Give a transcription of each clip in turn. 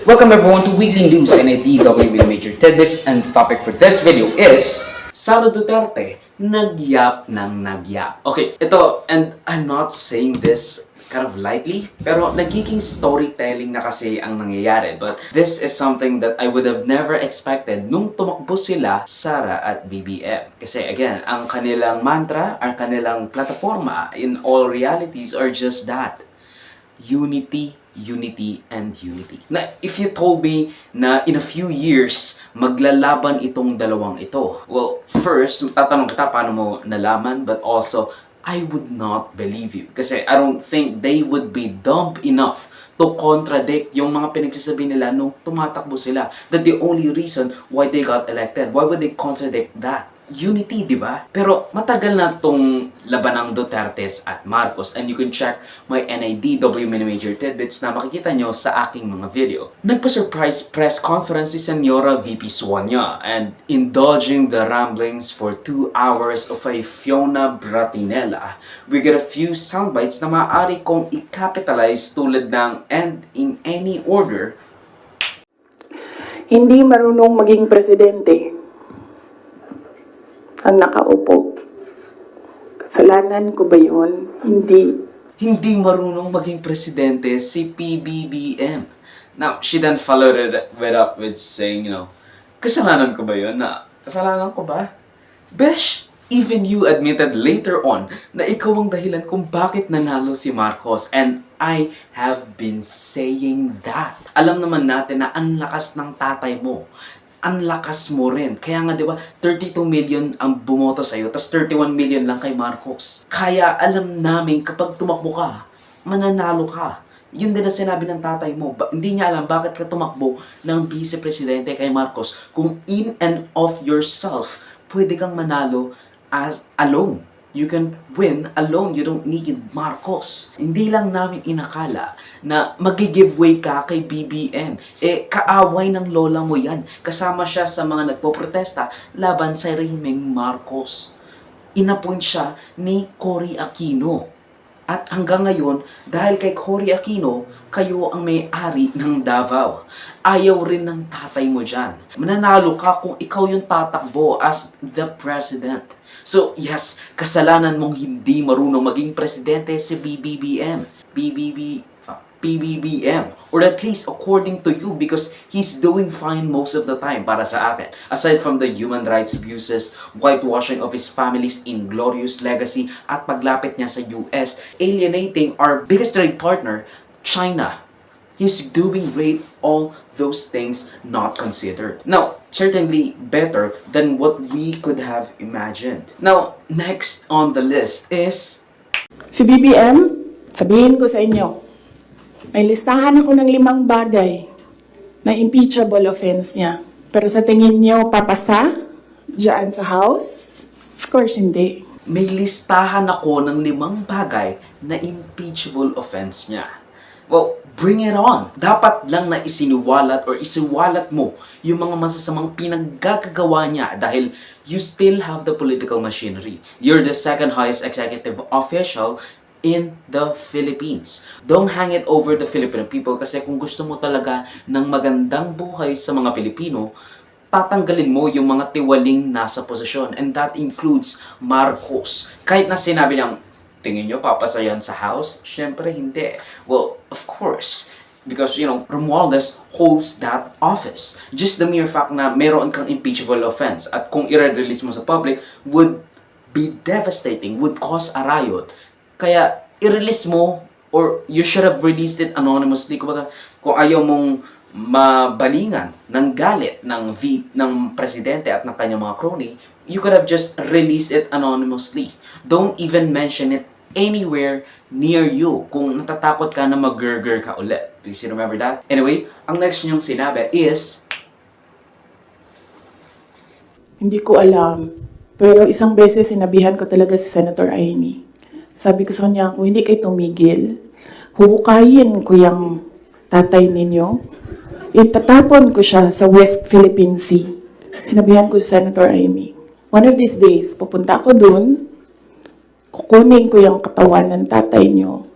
Welcome everyone to Weekly News and DW with Major Tidbits, and the topic for this video is Sara Duterte, nagyap ng nagyap. Okay, ito, and I'm not saying this kind of lightly, pero nagiging storytelling na kasi ang nangyayari. But this is something that I would have never expected nung tumakbo sila, Sara at BBM. Kasi again, ang kanilang mantra, ang kanilang plataforma in all realities are just that. Unity, unity, and unity. Na if you told me na in a few years, maglalaban itong dalawang ito, well, first, tatanong kita paano mo nalaman, but also, I would not believe you. Kasi I don't think they would be dumb enough to contradict yung mga pinagsasabi nila nung tumatakbo sila. That the only reason why they got elected. Why would they contradict that? Unity, di ba? Pero matagal na tong laban ng Dutertes at Marcos, and you can check my NIDW Major Tidbits na makikita nyo sa aking mga video. Nagpa-surprise press conference si Senyora VP Sonia, and indulging the ramblings for 2 hours of a Fiona Bratinella, we get a few soundbites na maaari kong i-capitalize tulad ng "and in any order." Hindi marunong maging presidente ang nakaupo. Kasalanan ko ba yun? Hindi. Hindi marunong maging presidente si PBBM. Now, she then followed it up with saying, kasalanan ko ba yun? Kasalanan ko ba? Besh, even you admitted later on na ikaw ang dahilan kung bakit nanalo si Marcos. And I have been saying that. Alam naman natin na ang lakas ng tatay mo. Ang lakas mo rin. Kaya nga, di ba, 32 million ang bumoto sa'yo, tas 31 million lang kay Marcos. Kaya alam namin kapag tumakbo ka, mananalo ka. Yun din ang sinabi ng tatay mo. Hindi niya alam bakit ka tumakbo ng vice-presidente kay Marcos kung in and of yourself, pwede kang manalo as alone. You can win alone. You don't need Marcos. Hindi lang namin inakala na magi-giveaway ka kay BBM. Kaaway ng lola mo yan. Kasama siya sa mga nagpoprotesta laban sa rehimeng Marcos. Inappoint siya ni Cory Aquino. At hanggang ngayon, dahil kay Cory Aquino, kayo ang may-ari ng Davao. Ayaw rin ng tatay mo dyan. Mananalo ka kung ikaw yung tatakbo as the president. So, yes, kasalanan mong hindi marunong maging presidente si BBM. Or at least according to you, because he's doing fine most of the time para sa akin. Aside from the human rights abuses, whitewashing of his family's inglorious legacy, at paglapit niya sa US, alienating our biggest trade partner, China. He's doing great, all those things not considered. Now, certainly better than what we could have imagined. Now, next on the list is Si BBM, sabihin ko sa inyo, may listahan ako ng 5 bagay na impeachable offense niya. Pero sa tingin niyo, papasa diyan sa House? Of course, hindi. may listahan ako ng 5 bagay na impeachable offense niya. Well, bring it on. Dapat lang na isinuwalat or isiwalat mo yung mga masasamang pinaggagawa niya dahil you still have the political machinery. You're the second highest executive official in the Philippines. Don't hang it over the Filipino people kasi kung gusto mo talaga ng magandang buhay sa mga Pilipino, tatanggalin mo yung mga tiwaling nasa posisyon. And that includes Marcos. Kahit na sinabi niyang, tingin nyo papasayan sa House? Siyempre hindi. Well, of course. Because, Romualdez holds that office. Just the mere fact na meron kang impeachable offense at kung i-release mo sa public would be devastating, would cause a riot. Kaya, i-release mo or you should have released it anonymously. Kung ayaw mong mabalingan ng galit ng presidente at ng kanyang mga crony, you could have just released it anonymously. Don't even mention it anywhere near you kung natatakot ka na mag-gurgur ka ulit. Please remember that. Anyway, ang next niyong sinabi is, Hindi ko alam. Pero isang beses sinabihan ko talaga si Senator Amy. Sabi ko sa kanya, kung hindi kayo tumigil, huhukayin ko yung tatay ninyo. Itatapon ko siya sa West Philippine Sea. Sinabihan ko si Senator Amy. One of these days, pupunta ako dun, kukunin ko yung katawan ng tatay nyo.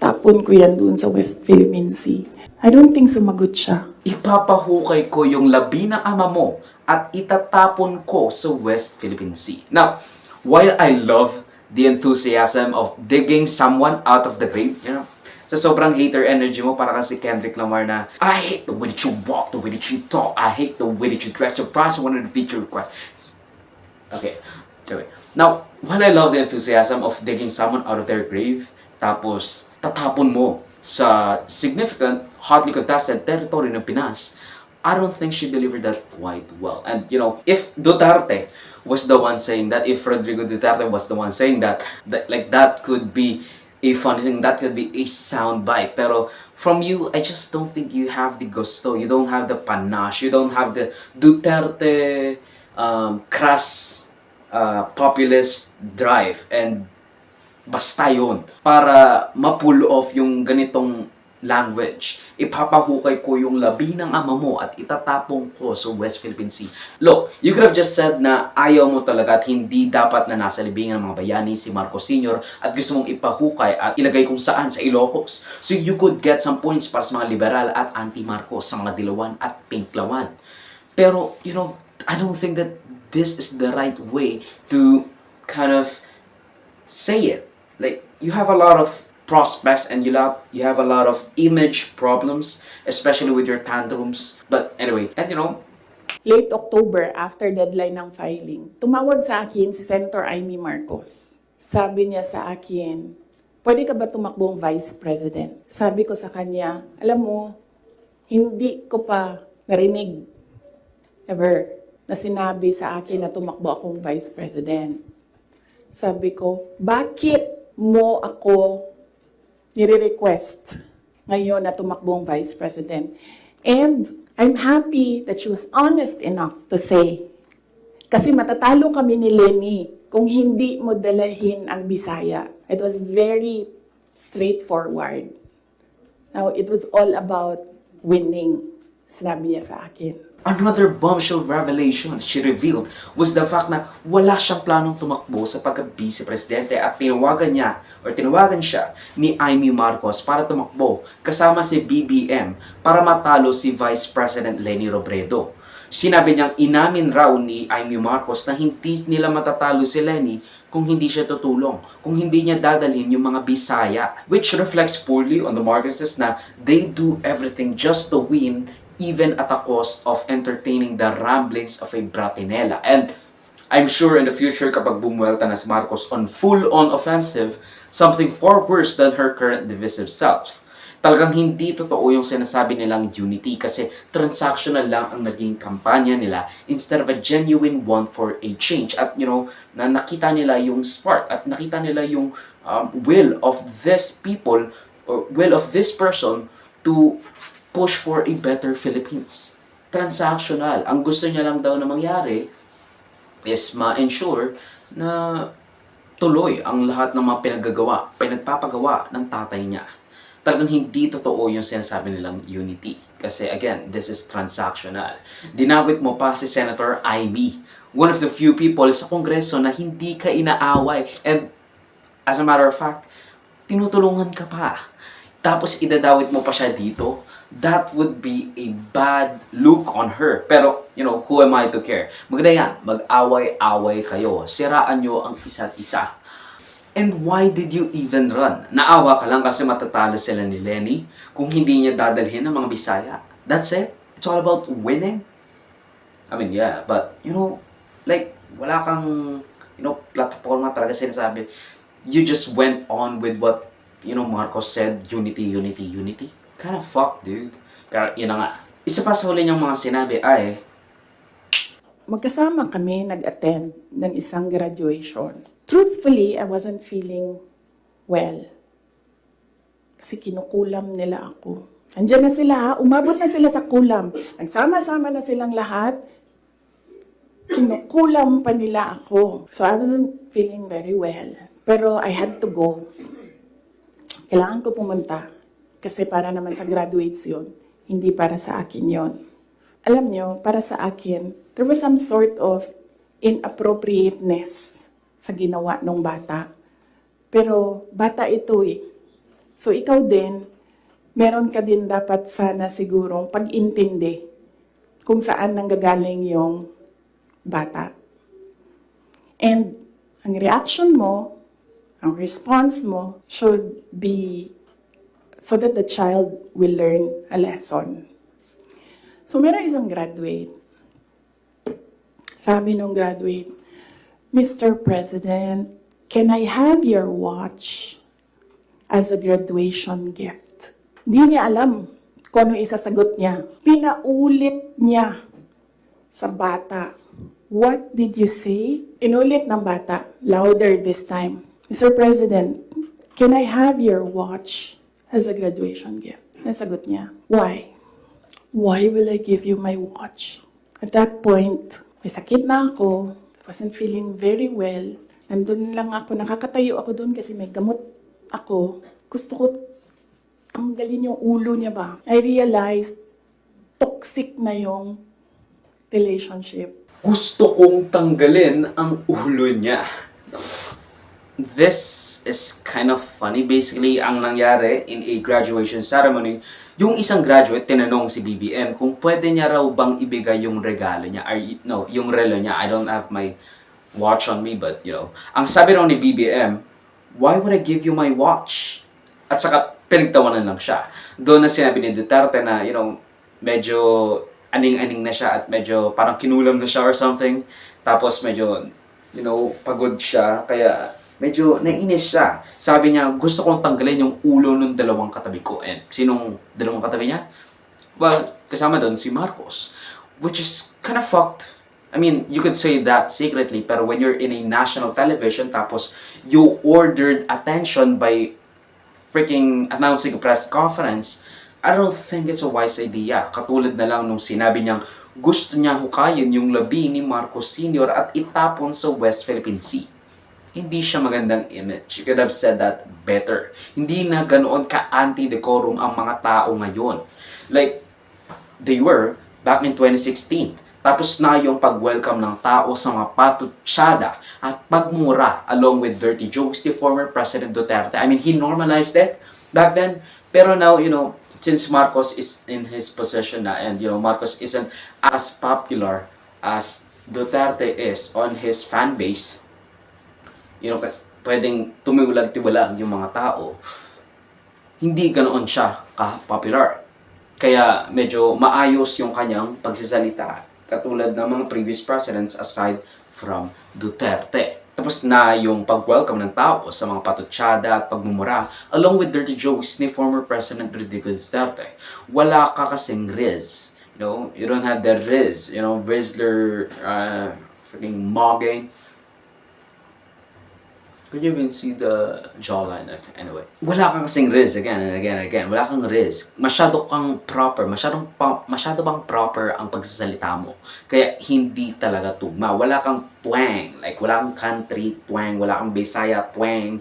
Tapon ko yan dun sa West Philippine Sea. I don't think sumagot siya. Ipapahukay ko yung labi ng ama mo at itatapon ko sa West Philippine Sea. Now, while I love the enthusiasm of digging someone out of the grave, you know, sa sobrang hater energy mo, para kasi Kendrick Lamar na, I hate the way that you walk, the way that you talk, I hate the way that you dress, your price, one of the feature requests. Okay. Now, while I love the enthusiasm of digging someone out of their grave, tapos tatapon mo sa significant, hotly contested territory ng Pinas, I don't think she delivered that quite well. And, you know, if Duterte was the one saying that, if Rodrigo Duterte was the one saying that, that could be a funny thing, that could be a soundbite. Pero from you, I just don't think you have the gusto, you don't have the panache, you don't have the Duterte crass populist drive, and basta yun para ma-pull off yung ganitong language. Ipapahukay ko yung labi ng ama mo at itatapong ko sa West Philippine Sea. Look, you could have just said na ayaw mo talaga at hindi dapat na nasa libingan ng mga bayani si Marcos Sr. at gusto mong ipahukay at ilagay kung saan sa Ilocos. So you could get some points para sa mga liberal at anti-Marcos, sa mga Dilawan at Pinklawan. Pero, you know, I don't think that this is the right way to kind of say it. Like, you have a lot of prospects and you have a lot of image problems, especially with your tantrums. But anyway, and you know, Late October, after deadline ng filing, tumawag sa akin si Senator Amy Marcos. Sabi niya sa akin, pwede ka ba tumakbong Vice President? Sabi ko sa kanya, alam mo, hindi ko pa narinig ever na sinabi sa akin na tumakbo akong Vice President. Sabi ko, bakit mo ako nire-request ngayon na tumakbong Vice President? And I'm happy that she was honest enough to say, kasi matatalo kami ni Lenny kung hindi mo dalahin ang Bisaya. It was very straightforward. Now, it was all about winning, sinabi niya sa akin. another bombshell revelation she revealed was the fact na wala siyang planong tumakbo sa pagka-vice presidente at tinawagan siya ni Amy Marcos para tumakbo kasama si BBM para matalo si Vice President Leni Robredo. Sinabi niyang inamin raw ni Amy Marcos na hindi nila matatalo si Leni kung hindi siya tutulong, kung hindi niya dadalhin yung mga Bisaya, which reflects poorly on the Marcoses na they do everything just to win even at the cost of entertaining the ramblings of a Bratinella. And I'm sure in the future, kapag bumuelta na si Marcos on full-on offensive, something far worse than her current divisive self. Talagang hindi totoo yung sinasabi nilang unity kasi transactional lang ang naging kampanya nila instead of a genuine one for a change. At na nakita nila yung spark at nakita nila yung will of this people or will of this person to push for a better Philippines. Transactional. Ang gusto niya lang daw na mangyari is ma-ensure na tuloy ang lahat ng mga pinagpapagawa ng tatay niya. Talagang hindi totoo yung sinasabi nilang unity. Kasi again, this is transactional. Dinawit mo pa si Senator Amy, one of the few people sa Kongreso na hindi ka inaaway. And as a matter of fact, tinutulungan ka pa. Tapos idadawit mo pa siya dito. That would be a bad look on her. Pero, who am I to care? Maganda yan. Mag-away-away kayo. Siraan nyo ang isa't isa. And why did you even run? Naawa ka lang kasi matatalo sila ni Leni kung hindi niya dadalhin ng mga Bisaya. That's it? It's all about winning? I mean, yeah. But, wala kang, platforma talaga sinasabi. You just went on with what, Marcos said, unity, unity, unity. Kind of fuck, dude. Pero, yun na nga. Isa pa sa huli niyang mga sinabi ay, magkasama kami nag-attend ng isang graduation. Truthfully, I wasn't feeling well. Kasi kinukulam nila ako. Andiyan na sila, umabot na sila sa kulam. Nagsama-sama na silang lahat. Kinukulam pa nila ako. So I wasn't feeling very well. Pero I had to go. Kailangan ko pumunta. Kasi para naman sa graduates yun, hindi para sa akin yon. Alam nyo, para sa akin, there was some sort of inappropriateness sa ginawa ng bata. Pero bata ito eh. So ikaw din, meron ka din dapat sana sigurong pag-intindi kung saan nanggagaling yung bata. And ang reaction mo, ang response mo should be so that the child will learn a lesson. So meron isang graduate. Sabi nung graduate, Mr. President, can I have your watch as a graduation gift? Di niya alam kung ano isasagot niya. Pinaulit niya sa bata. What did you say? Inulit ng bata, louder this time. Mr. President, can I have your watch as a graduation gift? Nasagot niya, why? Why will I give you my watch? At that point, may sakit na ako. Wasn't feeling very well. Nandun lang ako, nakakatayo ako doon kasi may gamot ako. Gusto ko tanggalin yung ulo niya ba. I realized toxic na yung relationship. Gusto kong tanggalin ang ulo niya. This is kind of funny. Basically, ang nangyari in a graduation ceremony, yung isang graduate, tinanong si BBM kung pwede niya raw bang ibigay yung regalo niya. Or, no, yung relo niya. I don't have my watch on me, but, ang sabi raw ni BBM, why would I give you my watch? At saka, pinagtawanan lang siya. Doon na sinabi ni Duterte na, medyo aning-aning na siya at medyo parang kinulam na siya or something. Tapos medyo, pagod siya. Kaya medyo nainis siya. Sabi niya, gusto kong tanggalin yung ulo ng dalawang katabi ko. And sinong dalawang katabi niya? Well, kasama doon si Marcos. Which is kind of fucked. I mean, you could say that secretly, pero when you're in a national television, tapos you ordered attention by freaking announcing a press conference, I don't think it's a wise idea. Katulad na lang nung sinabi niyang gusto niya hukayin yung labi ni Marcos Sr. at itapon sa West Philippine Sea. Hindi siya magandang image. You could have said that better. Hindi na ganoon ka-anti-decorum ang mga tao ngayon. Like, they were back in 2016. Tapos na yung pag-welcome ng tao sa mga patutsada at pagmura along with dirty jokes ni former President Duterte. I mean, he normalized it back then. Pero now, since Marcos is in his position na and Marcos isn't as popular as Duterte is on his fan base, pwedeng tumiulag-tiwalag yung mga tao, hindi ganoon siya ka-popular. Kaya medyo maayos yung kanyang pagsasalita katulad ng mga previous presidents aside from Duterte. Tapos na yung pag-welcome ng tao sa mga patutsada at pagmumura along with dirty jokes ni former President Rodrigo Duterte. Wala ka kasing Riz. You don't have the Riz. Rizzler, freaking mugging. Could you even see the jawline? Anyway. Wala kang kasing Riz again and again and again. Wala kang Riz. Masyado kang proper. Masyado bang proper ang pagsasalita mo. Kaya hindi talaga tugma. Wala kang twang. Like, wala kang country twang. Wala kang Bisaya twang.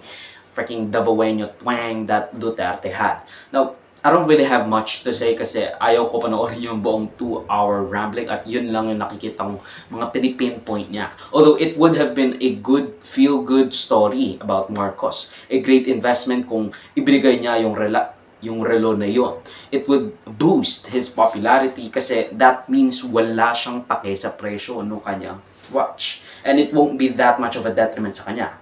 Freaking Davaoeño twang that Duterte had. Now, I don't really have much to say kasi ayaw ko panoorin yung buong 2-hour rambling at yun lang yung nakikita kong mga pinipinpoint niya. Although it would have been a good, feel-good story about Marcos. A great investment kung ibigay niya yung relo na yun. It would boost his popularity kasi that means wala siyang pake sa presyo ng kanyang watch. And it won't be that much of a detriment sa kanya.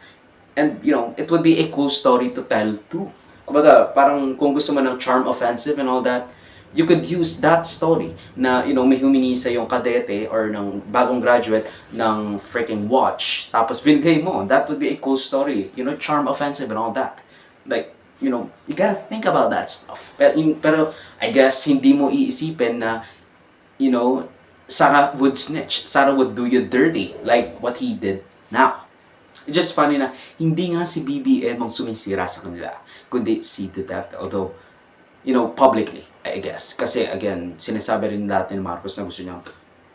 And, it would be a cool story to tell too. Kumbaga, parang kung gusto mo ng charm offensive and all that, you could use that story na, may humingi sa yung kadete or ng bagong graduate ng freaking watch. Tapos binigay mo. That would be a cool story. Charm offensive and all that. Like, you gotta think about that stuff. Pero I guess, hindi mo iisipin na, Sarah would snitch. Sarah would do you dirty like what he did now. It's just funny na hindi nga si BBM ang sumisira sa kanila, kundi si Duterte. Although, publicly, I guess. Kasi, again, sinasabi rin natin ni Marcos na gusto niyang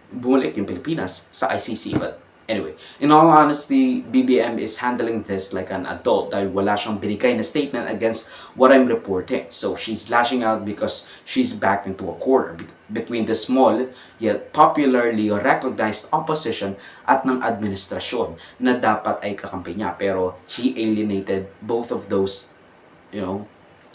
bumalik yung Pilipinas sa ICC. But anyway, in all honesty, BBM is handling this like an adult dahil wala siyang binigay na statement against what I'm reporting. So, she's lashing out because she's backed into a corner between the small yet popularly recognized opposition at ng administrasyon na dapat ay kakampi niya. Pero she alienated both of those,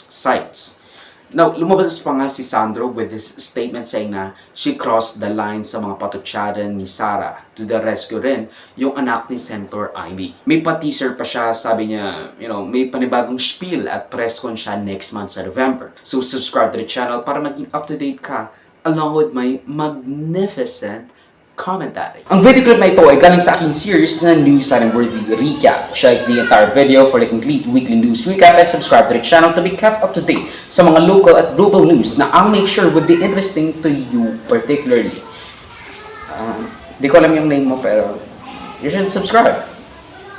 sides. Now, lumabas pa nga si Sandro with this statement saying na she crossed the line sa mga patutsyadan ni Sara to the rescue rin yung anak ni Senator Amy. May pa-teaser pa siya, sabi niya, may panibagong spiel at press con siya next month sa November. So, subscribe to the channel para maging up-to-date ka along with my magnificent commentary. Ang video clip na ito ay galing sa aking series na News and Worthy Recap. Check the entire video for the complete weekly news recap and subscribe to the channel to be kept up to date sa mga local at global news na I'll make sure would be interesting to you particularly. Di ko alam yung name mo pero you should subscribe.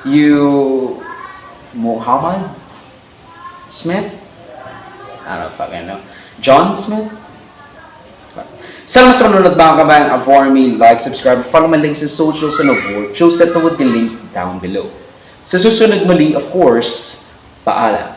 You... Muhammad Smith? I don't fucking know. John Smith? Salamat sa manunod mga kabayan. For me, like, subscribe, follow my links in socials and avoid. Show set na would be linked down below. Sa susunod muli, of course, paalam.